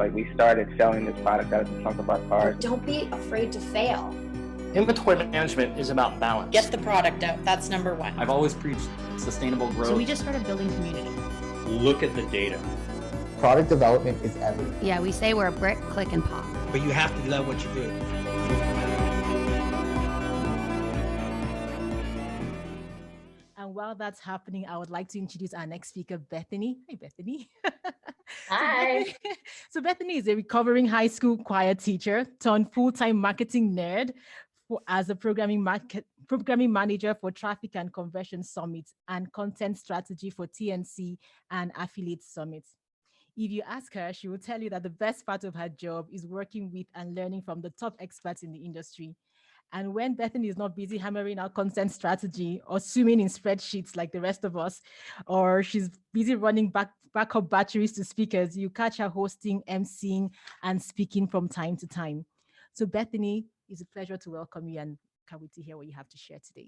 Like, we started selling this product out of the trunk of our cars. Don't be afraid to fail. Inventory management is about balance. Get the product out. That's number one. I've always preached sustainable growth. So we just started building community. Look at the data. Product development is everything. Yeah, we say we're a brick, click, and pop. But you have to love what you do. And while that's happening, I would like to introduce our next speaker, Bethany. Hi, Bethany. Hi. So Bethany is a recovering high school choir teacher turned full-time marketing nerd as a programming manager for Traffic and Conversion Summit and content strategy for TNC and Affiliate Summit. If you ask her, she will tell you that the best part of her job is working with and learning from the top experts in the industry. And when Bethany is not busy hammering out content strategy or swimming in spreadsheets like the rest of us, or she's busy running backup batteries to speakers, you catch her hosting, emceeing, and speaking from time to time. So Bethany, it's a pleasure to welcome you, and can't wait to hear what you have to share today.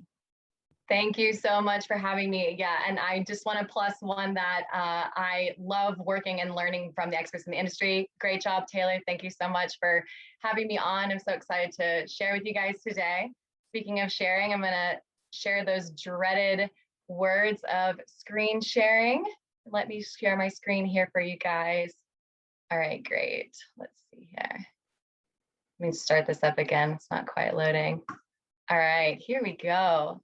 Thank you so much for having me. Yeah, and I just want to plus one that I love working and learning from the experts in the industry. Great job, Taylor. Thank you so much for having me on. I'm so excited to share with you guys today. Speaking of sharing, I'm going to share those dreaded words of screen sharing. Let me share my screen here for you guys. All right, great. Let's see here. Let me start this up again. It's not quite loading. All right, here we go.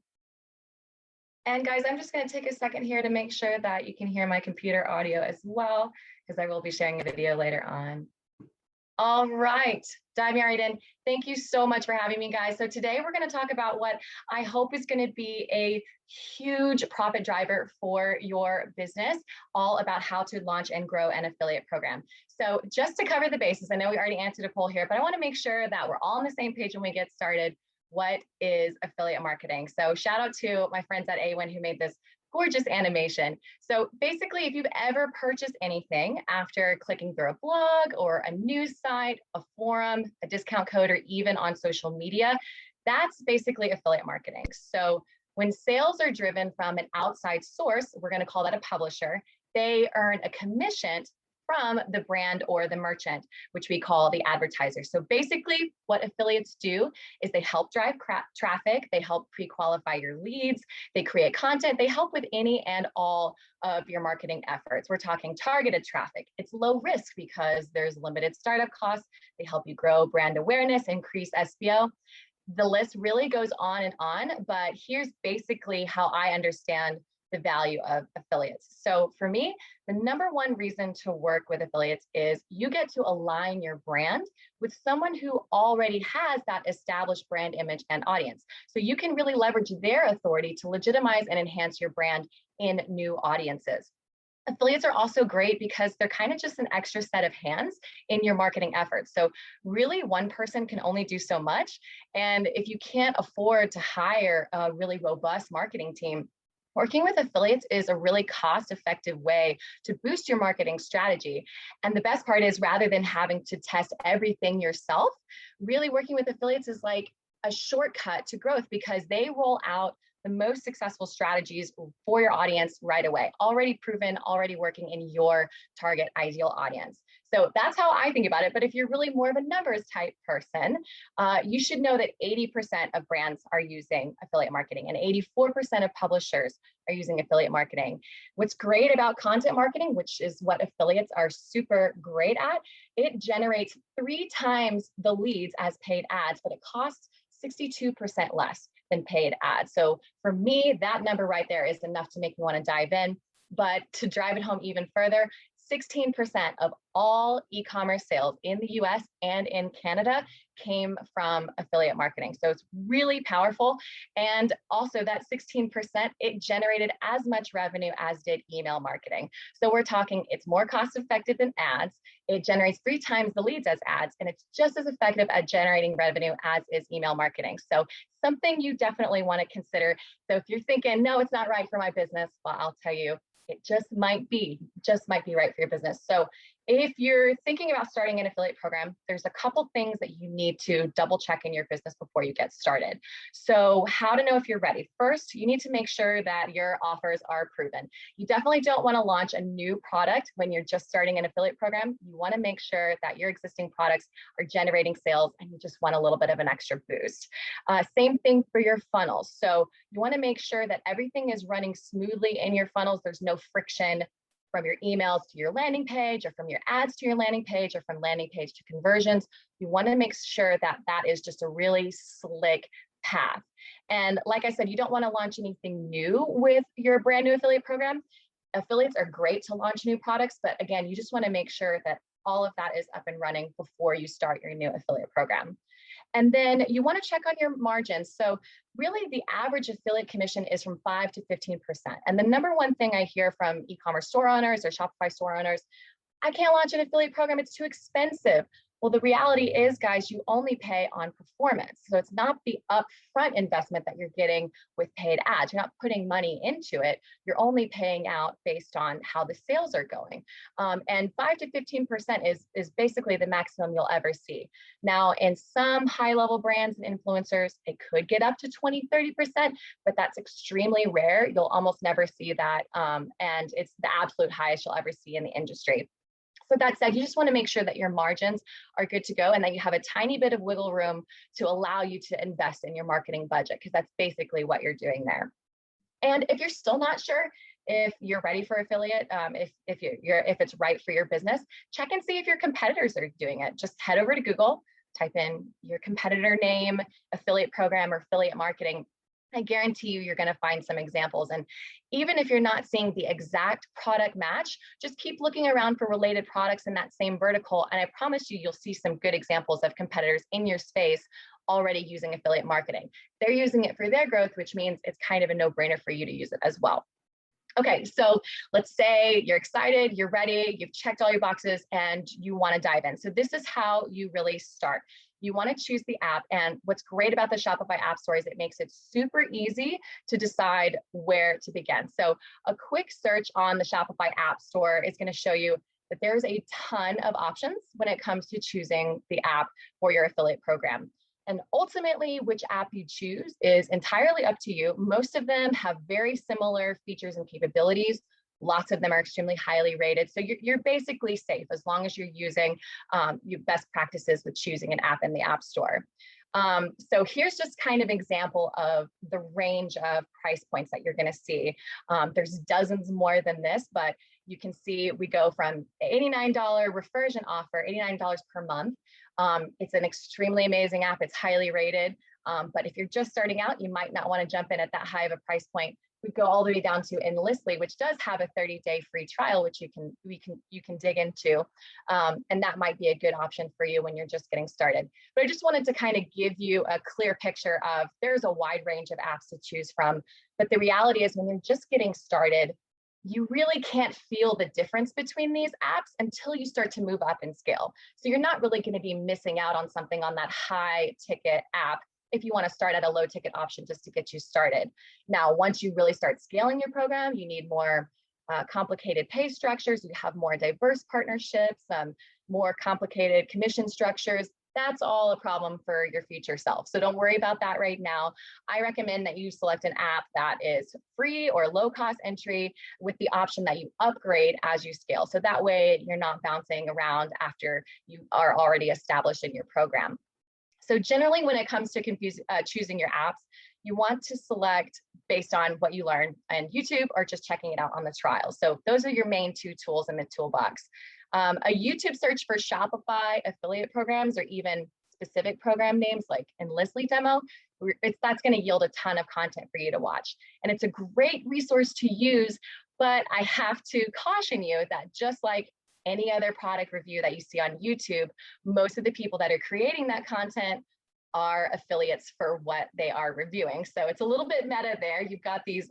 And guys, I'm just going to take a second here to make sure that you can hear my computer audio as well, because I will be sharing a video later on. All right, diving right in. Thank you so much for having me, guys. So today we're going to talk about what I hope is going to be a huge profit driver for your business, all about how to launch and grow an affiliate program. So just to cover the bases, I know we already answered a poll here, but I want to make sure that we're all on the same page when we get started. What is affiliate marketing? So shout out to my friends at A1 who made this gorgeous animation. So basically, if you've ever purchased anything after clicking through a blog or a news site, a forum, a discount code, or even on social media, that's basically affiliate marketing. So when sales are driven from an outside source, we're going to call that a publisher, they earn a commission from the brand or the merchant, which we call the advertiser. So basically what affiliates do is they help drive traffic, they help pre-qualify your leads, they create content, they help with any and all of your marketing efforts. We're talking targeted traffic. It's low risk because there's limited startup costs. They help you grow brand awareness, increase SEO. The list really goes on, but here's basically how I understand the value of affiliates. So for me, the number one reason to work with affiliates is you get to align your brand with someone who already has that established brand image and audience. So you can really leverage their authority to legitimize and enhance your brand in new audiences. Affiliates are also great because they're kind of just an extra set of hands in your marketing efforts. So really one person can only do so much. And if you can't afford to hire a really robust marketing team, working with affiliates is a really cost-effective way to boost your marketing strategy. And the best part is rather than having to test everything yourself, really working with affiliates is like a shortcut to growth because they roll out the most successful strategies for your audience right away, already proven, already working in your target ideal audience. So that's how I think about it. But if you're really more of a numbers type person, you should know that 80% of brands are using affiliate marketing and 84% of publishers are using affiliate marketing. What's great about content marketing, which is what affiliates are super great at, it generates 3 times the leads as paid ads, but it costs 62% less than paid ads. So for me, that number right there is enough to make me want to dive in. But to drive it home even further, 16% of all e-commerce sales in the US and in Canada came from affiliate marketing. So it's really powerful. And also that 16%, it generated as much revenue as did email marketing. So we're talking, it's more cost effective than ads. It generates 3 times the leads as ads, and it's just as effective at generating revenue as is email marketing. So something you definitely want to consider. So if you're thinking, no, it's not right for my business, well, I'll tell you, it just might be right for your business. So if you're thinking about starting an affiliate program, there's a couple things that you need to double check in your business before you get started. So how to know if you're ready? First, you need to make sure that your offers are proven. You definitely don't want to launch a new product when you're just starting an affiliate program. You want to make sure that your existing products are generating sales and you just want a little bit of an extra boost. Same thing for your funnels. So you want to make sure that everything is running smoothly in your funnels. There's no friction from your emails to your landing page, or from your ads to your landing page, or from landing page to conversions. You want to make sure that that is just a really slick path. And like I said, you don't want to launch anything new with your brand new affiliate program. Affiliates are great to launch new products, but again, you just want to make sure that all of that is up and running before you start your new affiliate program. And then you want to check on your margins. So really the average affiliate commission is from 5 to 15%. And the number one thing I hear from e-commerce store owners or Shopify store owners, I can't launch an affiliate program, it's too expensive. Well, the reality is, guys, you only pay on performance. So it's not the upfront investment that you're getting with paid ads. You're not putting money into it. You're only paying out based on how the sales are going. And 5 to 15% is basically the maximum you'll ever see. Now, in some high-level brands and influencers, it could get up to 20, 30%, but that's extremely rare. You'll almost never see that. And it's the absolute highest you'll ever see in the industry. So that said, you just want to make sure that your margins are good to go and that you have a tiny bit of wiggle room to allow you to invest in your marketing budget, because that's basically what you're doing there. And if you're still not sure if you're ready for affiliate, if it's right for your business, check and see if your competitors are doing it. Just head over to Google, type in your competitor name, affiliate program, or affiliate marketing. I guarantee you're going to find some examples. And even if you're not seeing the exact product match, just keep looking around for related products in that same vertical. And I promise you, you'll see some good examples of competitors in your space already using affiliate marketing. They're using it for their growth, which means it's kind of a no-brainer for you to use it as well. Okay, so let's say you're excited, you're ready, you've checked all your boxes, and you want to dive in. So this is how you really start. You want to choose the app. And what's great about the Shopify App Store is it makes it super easy to decide where to begin. So a quick search on the Shopify App Store is going to show you that there's a ton of options when it comes to choosing the app for your affiliate program. And ultimately, which app you choose is entirely up to you. Most of them have very similar features and capabilities. Lots of them are extremely highly rated. So you're basically safe as long as you're using your best practices with choosing an app in the App Store. So here's just kind of example of the range of price points that you're going to see. There's dozens more than this, but you can see we go from $89 reversion offer, $89 per month. It's an extremely amazing app. It's highly rated. But if you're just starting out, you might not want to jump in at that high of a price point. We go all the way down to Enlistly, which does have a 30-day free trial, which you can dig into, and that might be a good option for you when you're just getting started. But I just wanted to kind of give you a clear picture of there's a wide range of apps to choose from. But the reality is, when you're just getting started, you really can't feel the difference between these apps until you start to move up in scale. So you're not really going to be missing out on something on that high ticket app if you want to start at a low ticket option just to get you started. Now, once you really start scaling your program, you need more complicated pay structures, you have more diverse partnerships, more complicated commission structures. That's all a problem for your future self. So don't worry about that right now. I recommend that you select an app that is free or low cost entry with the option that you upgrade as you scale. So that way you're not bouncing around after you are already established in your program. So generally, when it comes to choosing your apps, you want to select based on what you learn on YouTube or just checking it out on the trial. So those are your main two tools in the toolbox. A YouTube search for Shopify affiliate programs or even specific program names like Enlistly demo, that's going to yield a ton of content for you to watch. And it's a great resource to use, but I have to caution you that just like any other product review that you see on YouTube, most of the people that are creating that content are affiliates for what they are reviewing. So it's a little bit meta there. You've got these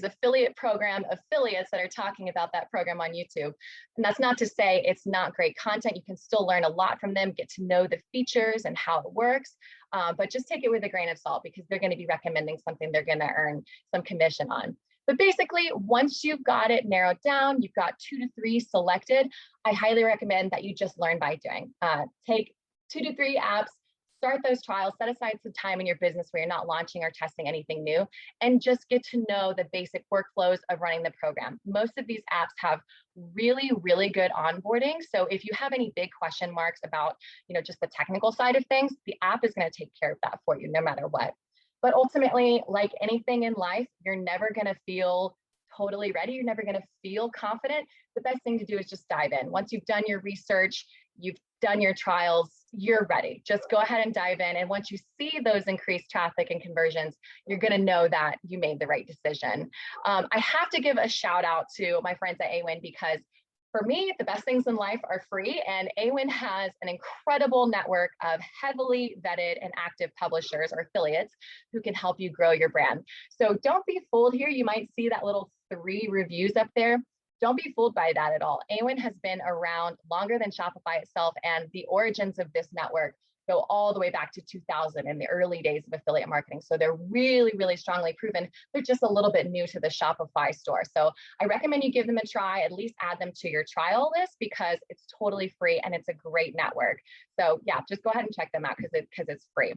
affiliate program affiliates that are talking about that program on YouTube. And that's not to say it's not great content. You can still learn a lot from them, get to know the features and how it works, but just take it with a grain of salt because they're going to be recommending something they're going to earn some commission on. But basically, once you've got it narrowed down, you've got 2 to 3 selected, I highly recommend that you just learn by doing. Take 2 to 3 apps, start those trials, set aside some time in your business where you're not launching or testing anything new, and just get to know the basic workflows of running the program. Most of these apps have really, really good onboarding. So if you have any big question marks about, just the technical side of things, the app is going to take care of that for you no matter what. But ultimately, like anything in life, you're never going to feel totally ready. You're never going to feel confident. The best thing to do is just dive in. Once you've done your research, you've done your trials, you're ready. Just go ahead and dive in. And once you see those increased traffic and conversions, you're going to know that you made the right decision. I have to give a shout out to my friends at AWIN because for me, the best things in life are free, and AWIN has an incredible network of heavily vetted and active publishers or affiliates who can help you grow your brand. So don't be fooled here. You might see that little 3 reviews up there. Don't be fooled by that at all. AWIN has been around longer than Shopify itself, and the origins of this network go all the way back to 2000 in the early days of affiliate marketing. So they're really, really strongly proven. They're just a little bit new to the Shopify store. So I recommend you give them a try, at least add them to your trial list because it's totally free and it's a great network. So yeah, just go ahead and check them out because it's free.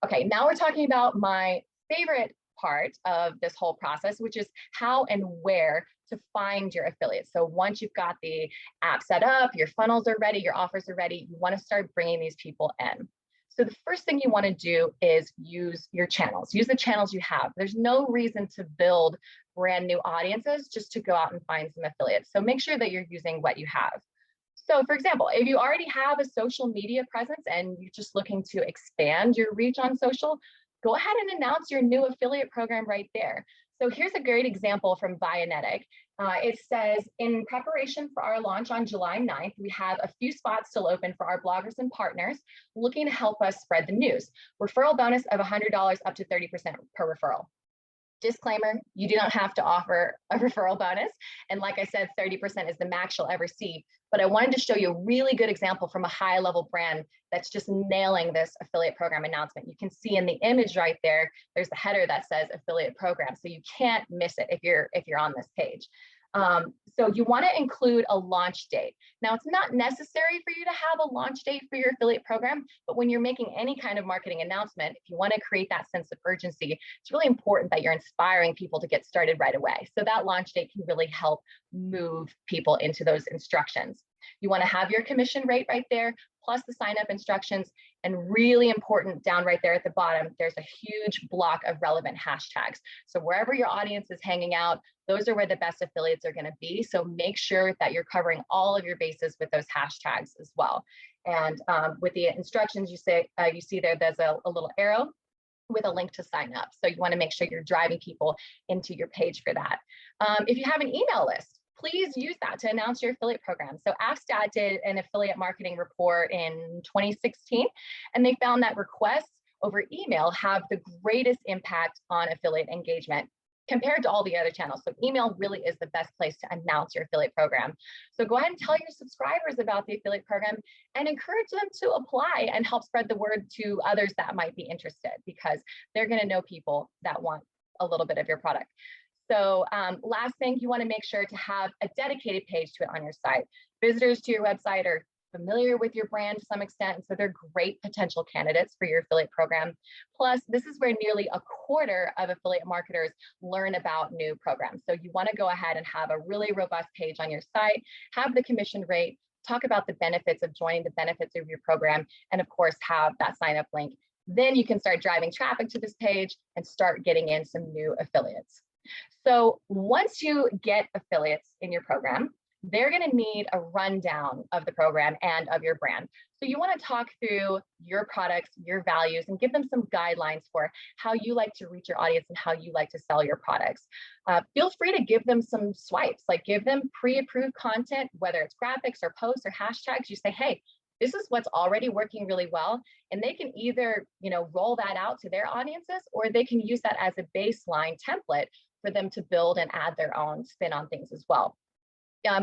Okay, now we're talking about my favorite part of this whole process, which is how and where to find your affiliates. So once you've got the app set up, your funnels are ready, your offers are ready, you want to start bringing these people in. So the first thing you want to do is use your channels. Use the channels you have. There's no reason to build brand new audiences just to go out and find some affiliates. So make sure that you're using what you have. So for example, if you already have a social media presence and you're just looking to expand your reach on social, go ahead and announce your new affiliate program right there. So here's a great example from Vianetic. It says, in preparation for our launch on July 9th, we have a few spots still open for our bloggers and partners looking to help us spread the news. Referral bonus of $100 up to 30% per referral. Disclaimer, you do not have to offer a referral bonus. And like I said, 30% is the max you'll ever see. But I wanted to show you a really good example from a high level brand that's just nailing this affiliate program announcement. You can see in the image right there, there's the header that says affiliate program. So you can't miss it if you're on this page. So you want to include a launch date. Now, it's not necessary for you to have a launch date for your affiliate program, but when you're making any kind of marketing announcement, if you want to create that sense of urgency, it's really important that you're inspiring people to get started right away. So that launch date can really help move people into those instructions. You want to have your commission rate right there, plus the sign up instructions, and really important down right there at the bottom, there's a huge block of relevant hashtags. So wherever your audience is hanging out, those are where the best affiliates are going to be. So make sure that you're covering all of your bases with those hashtags as well. And with the instructions, you see there's a little arrow with a link to sign up. So you want to make sure you're driving people into your page for that. If you have an email list, please use that to announce your affiliate program. So AppStat did an affiliate marketing report in 2016, and they found that requests over email have the greatest impact on affiliate engagement compared to all the other channels. So email really is the best place to announce your affiliate program. So go ahead and tell your subscribers about the affiliate program and encourage them to apply and help spread the word to others that might be interested, because they're going to know people that want a little bit of your product. So last thing, you want to make sure to have a dedicated page to it on your site. Visitors to your website are familiar with your brand to some extent, so they're great potential candidates for your affiliate program. Plus, this is where nearly a quarter of affiliate marketers learn about new programs. So you want to go ahead and have a really robust page on your site, have the commission rate, talk about the benefits of joining, the benefits of your program, and of course, have that sign up link. Then you can start driving traffic to this page and start getting in some new affiliates. So once you get affiliates in your program, they're going to need a rundown of the program and of your brand. So you want to talk through your products, your values, and give them some guidelines for how you like to reach your audience and how you like to sell your products. Feel free to give them some swipes, like give them pre-approved content, whether it's graphics or posts or hashtags. You say, hey, this is what's already working really well. And they can either, roll that out to their audiences, or they can use that as a baseline template for them to build and add their own spin on things as well.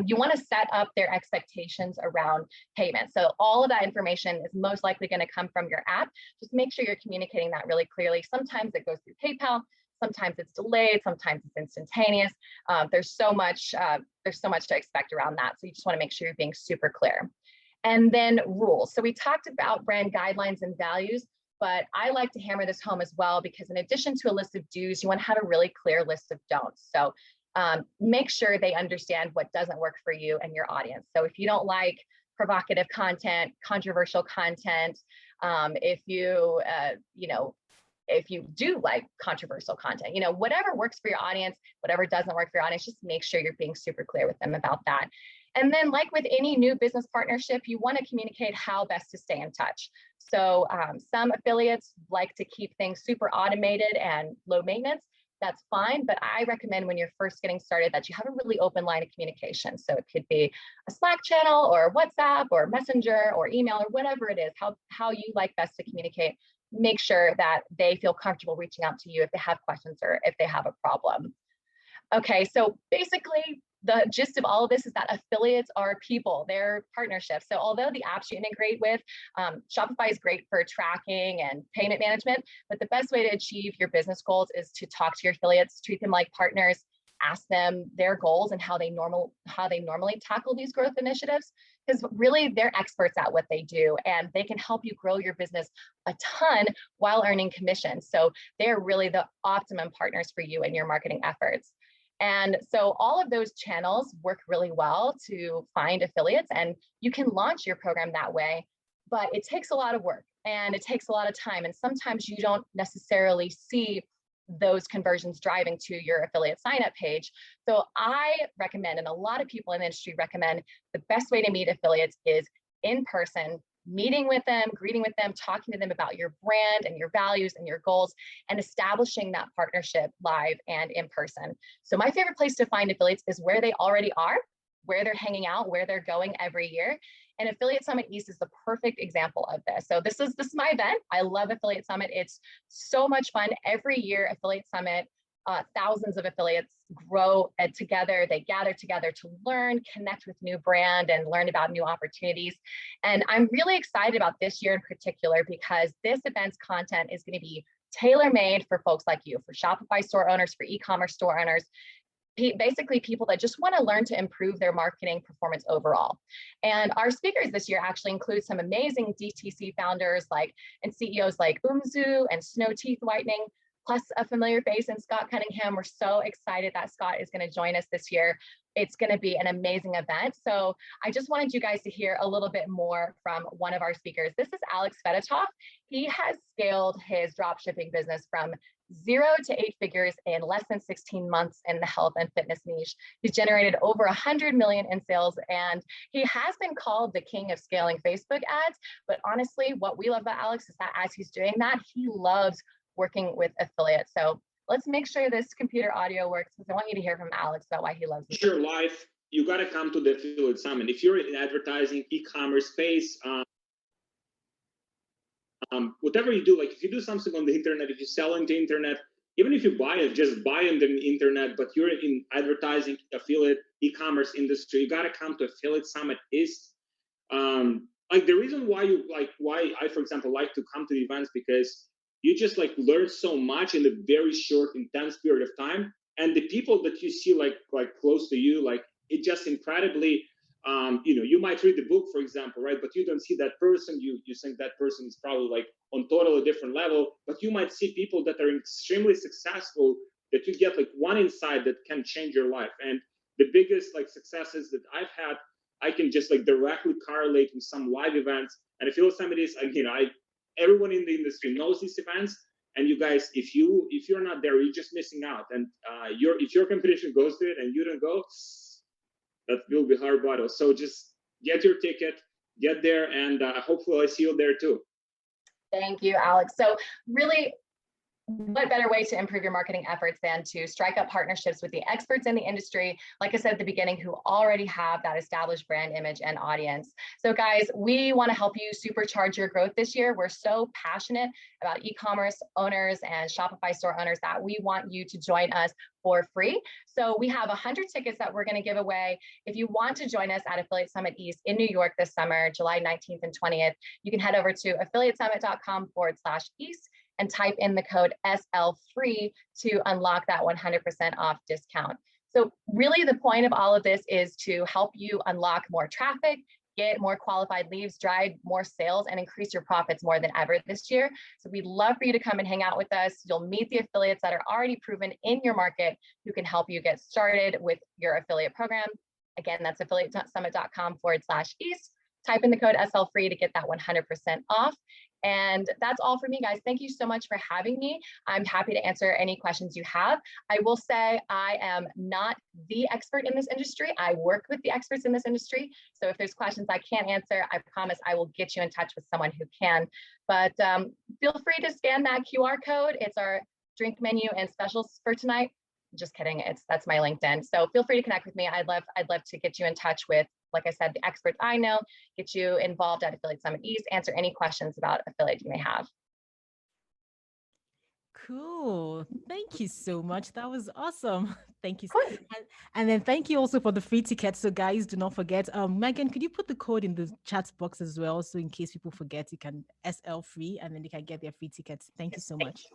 You want to set up their expectations around payment. So all of that information is most likely going to come from your app. Just make sure you're communicating that really clearly. Sometimes it goes through PayPal, Sometimes it's delayed, sometimes it's instantaneous. There's so much to expect around that. So you just want to make sure you're being super clear. And then rules. So we talked about brand guidelines and values, but I like to hammer this home as well, because in addition to a list of do's, you want to have a really clear list of don'ts. So make sure they understand what doesn't work for you and your audience. So if you don't like provocative content, controversial content, if you do like controversial content, whatever works for your audience, whatever doesn't work for your audience, just make sure you're being super clear with them about that. And then, like with any new business partnership, you want to communicate how best to stay in touch. So some affiliates like to keep things super automated and low maintenance. That's fine, but I recommend when you're first getting started that you have a really open line of communication. So it could be a Slack channel or WhatsApp or Messenger or email or whatever it is, how you like best to communicate. Make sure that they feel comfortable reaching out to you if they have questions or if they have a problem. Okay, so basically the gist of all of this is that affiliates are people, they're partnerships. So although the apps you integrate with, Shopify is great for tracking and payment management, but the best way to achieve your business goals is to talk to your affiliates, treat them like partners, ask them their goals and how they normally tackle these growth initiatives, because really they're experts at what they do and they can help you grow your business a ton while earning commission. So they're really the optimum partners for you and your marketing efforts. And so all of those channels work really well to find affiliates, and you can launch your program that way, but it takes a lot of work and it takes a lot of time. And sometimes you don't necessarily see those conversions driving to your affiliate sign-up page. So I recommend, and a lot of people in the industry recommend, the best way to meet affiliates is in person, meeting with them, greeting with them, talking to them about your brand and your values and your goals, and establishing that partnership live and in person. So my favorite place to find affiliates is where they already are, where they're hanging out, where they're going every year. And Affiliate Summit East is the perfect example of this. So this is my event. I love Affiliate Summit. It's so much fun. Every year, Affiliate Summit, thousands of affiliates grow together. They gather together to learn, connect with new brand, and learn about new opportunities. And I'm really excited about this year in particular, because this event's content is going to be tailor-made for folks like you, for Shopify store owners, for e-commerce store owners, basically people that just want to learn to improve their marketing performance overall. And our speakers this year actually include some amazing DTC founders and CEOs like Umzu and Snow Teeth Whitening, plus a familiar face in Scott Cunningham. We're so excited that Scott is going to join us this year. It's going to be an amazing event. So I just wanted you guys to hear a little bit more from one of our speakers. This is Alex Fedotov. He has scaled his dropshipping business from 0 to 8 figures in less than 16 months in the health and fitness niche. He's generated over 100 million in sales, and he has been called the king of scaling Facebook ads. But honestly, what we love about Alex is that as he's doing that, he loves working with affiliates. So let's make sure this computer audio works, because I want you to hear from Alex about why he loves it. Your life, you got to come to the Affiliate Summit. If you're in advertising, e-commerce space, whatever you do, like if you do something on the internet, if you sell on the internet, even if you buy it, just buy on the internet, but you're in advertising, affiliate, e-commerce industry, you got to come to Affiliate Summit East. Like the reason why why I, for example, like to come to the events, because you just learn so much in a very short, intense period of time. And the people that you see like close to you, it just incredibly, you might read the book, for example, right? But you don't see that person. You think that person is probably on totally different level, but you might see people that are extremely successful, that you get one insight that can change your life. And the biggest successes that I've had, I can just directly correlate with some live events. And I feel some of this, everyone in the industry knows these events. And you guys, if you're not there, you're just missing out. And if your competition goes to it and you don't go, that will be hard battle. So just get your ticket, get there, and hopefully I see you there too. Thank you, Alex. So really, what better way to improve your marketing efforts than to strike up partnerships with the experts in the industry, like I said at the beginning, who already have that established brand image and audience. So guys, we want to help you supercharge your growth this year. We're so passionate about e-commerce owners and Shopify store owners that we want you to join us for free. So we have 100 tickets that we're going to give away. If you want to join us at Affiliate Summit East in New York this summer, July 19th and 20th, you can head over to affiliatesummit.com/East and type in the code SL free to unlock that 100% off discount. So really the point of all of this is to help you unlock more traffic, get more qualified leads, drive more sales, and increase your profits more than ever this year. So we'd love for you to come and hang out with us. You'll meet the affiliates that are already proven in your market who can help you get started with your affiliate program. Again, that's affiliatesummit.com/east. Type in the code SL free to get that 100% off. And that's all for me, guys. Thank you so much for having me. I'm happy to answer any questions you have. I will say I am not the expert in this industry. I work with the experts in this industry. So if there's questions I can't answer, I promise I will get you in touch with someone who can. But feel free to scan that QR code. It's our drink menu and specials for tonight. Just kidding. That's my LinkedIn. So feel free to connect with me. I'd love to get you in touch with, like I said, the experts I know, get you involved at Affiliate Summit East, answer any questions about affiliate you may have. Cool. Thank you so much. That was awesome. Thank you. And then thank you also for the free tickets. So guys, do not forget. Megan, could you put the code in the chat box as well? So in case people forget, you can SL free and then they can get their free tickets. Thank you so much.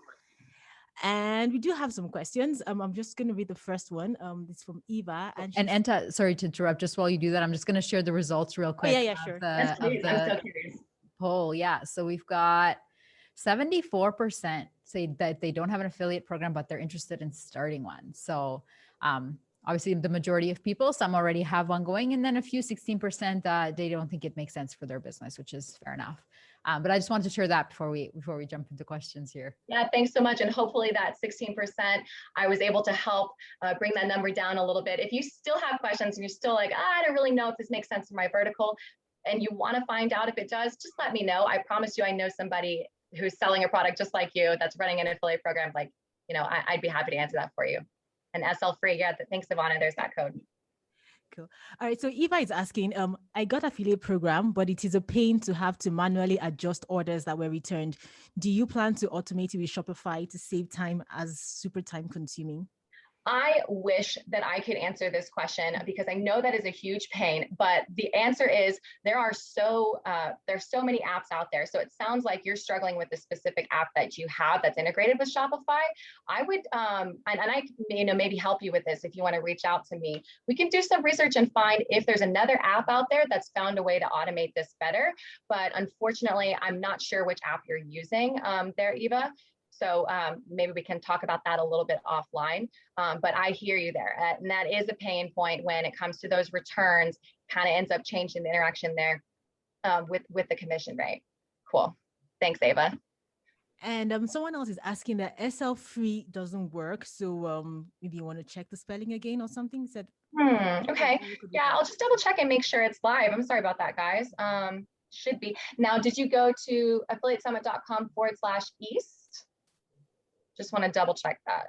And we do have some questions. I'm just going to read the first one. It's from Eva. And Enta, sorry to interrupt. Just while you do that, I'm just going to share the results real quick. Oh, yeah, sure. Yes, please. I'm so curious. Poll. Yeah. So we've got 74% say that they don't have an affiliate program, but they're interested in starting one. So obviously the majority of people, some already have one going, and then a few 16% they don't think it makes sense for their business, which is fair enough. But I just wanted to share that before we jump into questions here. Yeah, thanks so much. And hopefully that 16%, I was able to help bring that number down a little bit. If you still have questions and you're still like, I don't really know if this makes sense for my vertical, and you want to find out if it does, just let me know. I promise you, I know somebody who's selling a product just like you that's running an affiliate program. Like, I'd be happy to answer that for you. And SL free, yeah, thanks, Ivana. There's that code. Cool. All right. So Eva is asking, I got affiliate program, but it is a pain to have to manually adjust orders that were returned. Do you plan to automate it with Shopify to save time as super time consuming? I wish that I could answer this question because I know that is a huge pain, but the answer is there's so many apps out there. So it sounds like you're struggling with the specific app that you have that's integrated with Shopify. I would, and I maybe help you with this if you want to reach out to me. We can do some research and find if there's another app out there that's found a way to automate this better. But unfortunately, I'm not sure which app you're using there, Eva. So maybe we can talk about that a little bit offline, but I hear you there. And that is a pain point when it comes to those returns, kind of ends up changing the interaction there with the commission rate. Cool. Thanks, Ava. And someone else is asking that SL free doesn't work. So maybe you want to check the spelling again or something? Said. Okay. Yeah, I'll just double check and make sure it's live. I'm sorry about that, guys. Should be. Now, did you go to affiliatesummit.com/east? Just want to double check that.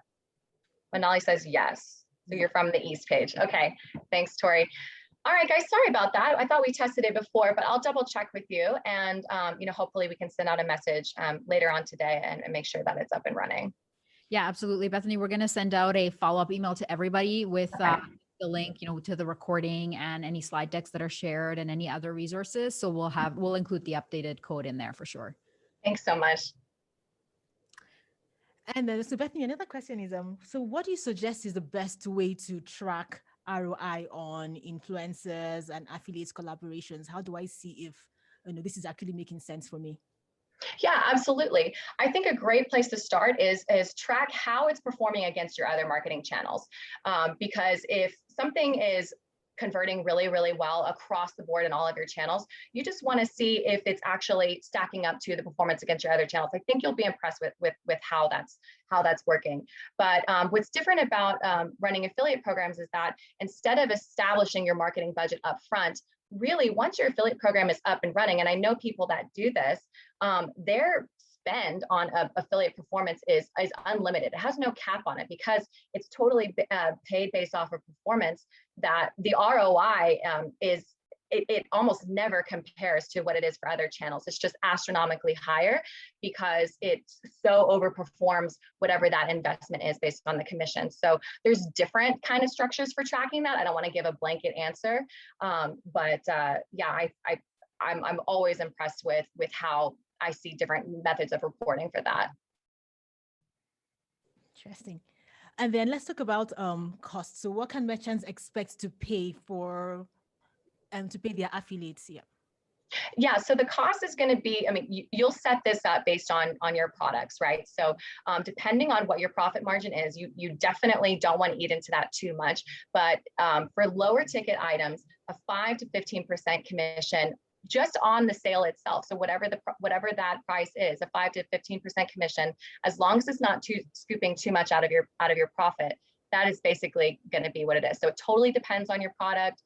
Manali says yes. So you're from the East page. Okay. Thanks, Tori. All right, guys, sorry about that. I thought we tested it before, but I'll double check with you. And, hopefully we can send out a message later on today and make sure that it's up and running. Yeah, absolutely. Bethany, we're going to send out a follow-up email to everybody with the link, to the recording and any slide decks that are shared and any other resources. So we'll include the updated code in there for sure. Thanks so much. And then, so Bethany, another question is, so what do you suggest is the best way to track ROI on influencers and affiliates collaborations? How do I see if, this is actually making sense for me? Yeah, absolutely. I think a great place to start is track how it's performing against your other marketing channels. Because if something is converting really, really well across the board in all of your channels, you just want to see if it's actually stacking up to the performance against your other channels. I think you'll be impressed with how that's working. But what's different about running affiliate programs is that instead of establishing your marketing budget up front, really once your affiliate program is up and running, and I know people that do this, their spend on affiliate performance is unlimited. It has no cap on it because it's totally paid based off of performance. That the ROI it almost never compares to what it is for other channels. It's just astronomically higher because it so overperforms whatever that investment is based on the commission. So there's different kind of structures for tracking that. I don't want to give a blanket answer, but I'm always impressed with how I see different methods of reporting for that. Interesting. And then let's talk about costs. So what can merchants expect to pay for to pay their affiliates here? Yeah, so the cost is going to be, I mean, you'll set this up based on your products, right? So depending on what your profit margin is, you definitely don't want to eat into that too much. But for lower ticket items, a 5 to 15% commission just on the sale itself. So whatever that price is, a 5 to 15% commission, as long as it's not scooping too much out of your profit, that is basically going to be what it is. So it totally depends on your product,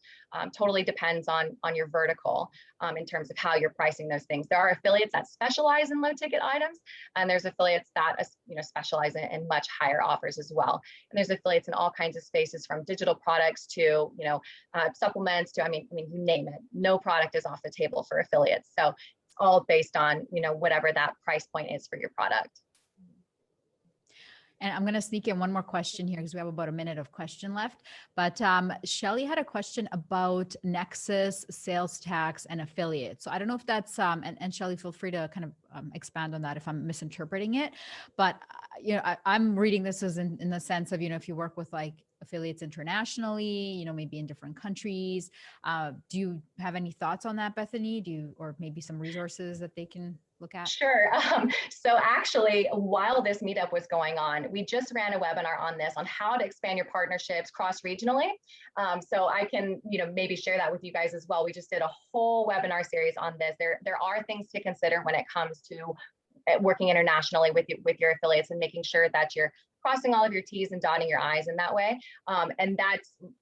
totally depends on your vertical in terms of how you're pricing those things. There are affiliates that specialize in low ticket items, and there's affiliates that specialize in much higher offers as well. And there's affiliates in all kinds of spaces, from digital products to supplements to I mean you name it. No product is off the table for affiliates. So it's all based on whatever that price point is for your product. And I'm going to sneak in one more question here because we have about a minute of question left. But Shelly had a question about Nexus, sales tax, and affiliates. So I don't know if that's, and Shelly, feel free to kind of expand on that if I'm misinterpreting it. But, I'm reading this as in the sense of, if you work with like affiliates internationally, maybe in different countries. Do you have any thoughts on that, Bethany? Or maybe some resources that they can look at? Sure. So actually, while this meetup was going on, we just ran a webinar on this, on how to expand your partnerships cross-regionally. So I can, maybe share that with you guys as well. We just did a whole webinar series on this. There are things to consider when it comes to working internationally with your affiliates and making sure that you're crossing all of your T's and dotting your I's in that way. And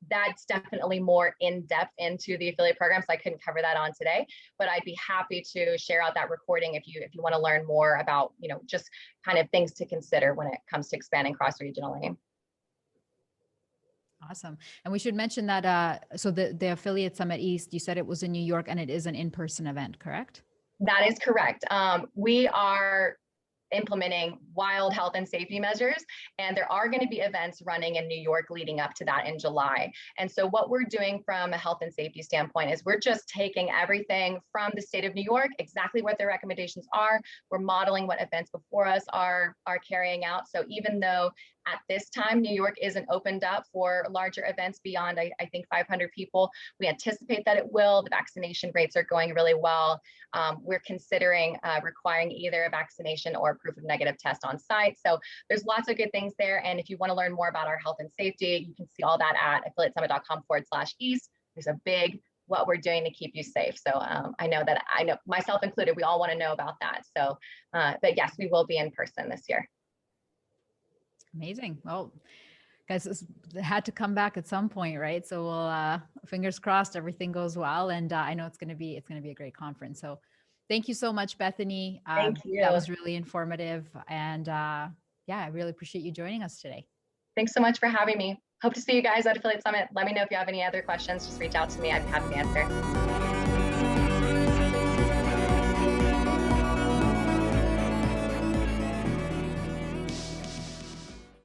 that's definitely more in depth into the affiliate program. So I couldn't cover that on today, but I'd be happy to share out that recording if you want to learn more about, just kind of things to consider when it comes to expanding cross-regionally. Awesome. And we should mention that, so the Affiliate Summit East, you said it was in New York and it is an in-person event, correct? That is correct. We are implementing wild health and safety measures, and there are going to be events running in New York leading up to that in July. And so what we're doing from a health and safety standpoint is we're just taking everything from the state of New York, exactly what their recommendations are. We're modeling what events before us are carrying out. So even though at this time, New York isn't opened up for larger events beyond, I think, 500 people, we anticipate that it will. The vaccination rates are going really well. We're considering requiring either a vaccination or proof of negative test on site. So there's lots of good things there. And if you want to learn more about our health and safety, you can see all that at affiliatesummit.com/east. There's a big what we're doing to keep you safe. So I know myself included, we all want to know about that. So, but yes, we will be in person this year. Amazing. Well, guys, it had to come back at some point, right? So we'll fingers crossed everything goes well, and I know it's going to be a great conference. So thank you so much, Bethany. Thank you. That was really informative, and yeah, I really appreciate you joining us today. Thanks so much for having me. Hope to see you guys at Affiliate Summit. Let me know if you have any other questions. Just reach out to me. I'd be happy to answer.